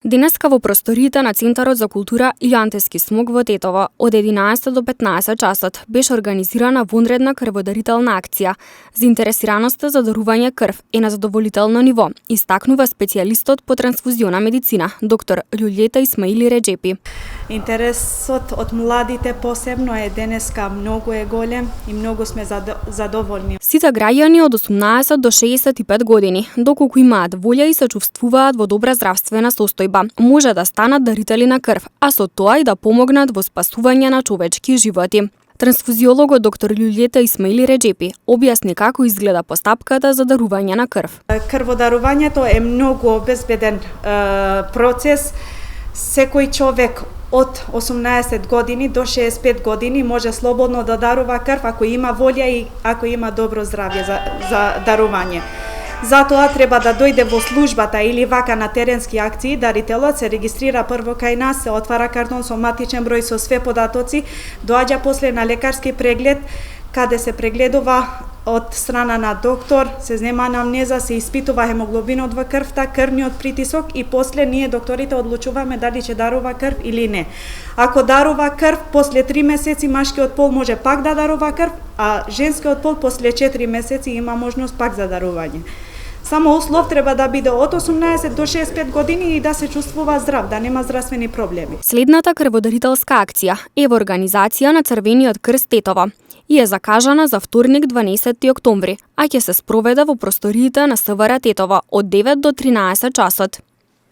Денеска во просториите на Центарот за култура Илјантески смок во Тетово од 11 до 15 часот беше организирана вонредна крводарителна акција. Заинтересираноста за дарување крв е на задоволително ниво, истакнува специјалистот по трансфузиона медицина, доктор Љулјета Исмаили Реџепи. Интересот од младите посебно е денеска многу голем и многу сме задоволни. Сите граѓани од 18 до 65 години, доколку имаат волја и се чувствуваат во добра здравствена состојба, може да станат дарители на крв, а со тоа и да помогнат во спасување на човечки животи. Трансфузиологот доктор Љулјета Исмаили Реџепи објасни како изгледа постапката за дарување на крв. Крводарувањето е многу обезбеден процес. Секој човек од 18 години до 65 години може слободно да дарува крв ако има волја и ако има добро здравје за дарување. Затоа треба да дојде во службата или вака на теренски акции, дарителот се регистрира прво кај нас, се отвара картон со матичен број со све податоци, доаѓа после на лекарски преглед, каде се прегледува од страна на доктор, се знема анамнеза, се испитува хемоглобинот во крвта, крвниот притисок и после ние докторите одлучуваме дали ќе дарува крв или не. Ако дарува крв, после 3 месеци машкиот пол може пак да дарува крв, а женскиот пол после 4 месеци има можност пак за дарување. Само услов треба да биде од 18 до 65 години и да се чувствува здрав, да нема здравствени проблеми. Следната крводарителска акција е во организација на Црвениот крст Тетово и е закажана за вторник 12 октомври, а ќе се спроведе во просториите на СВР Тетово од 9 до 13 часот.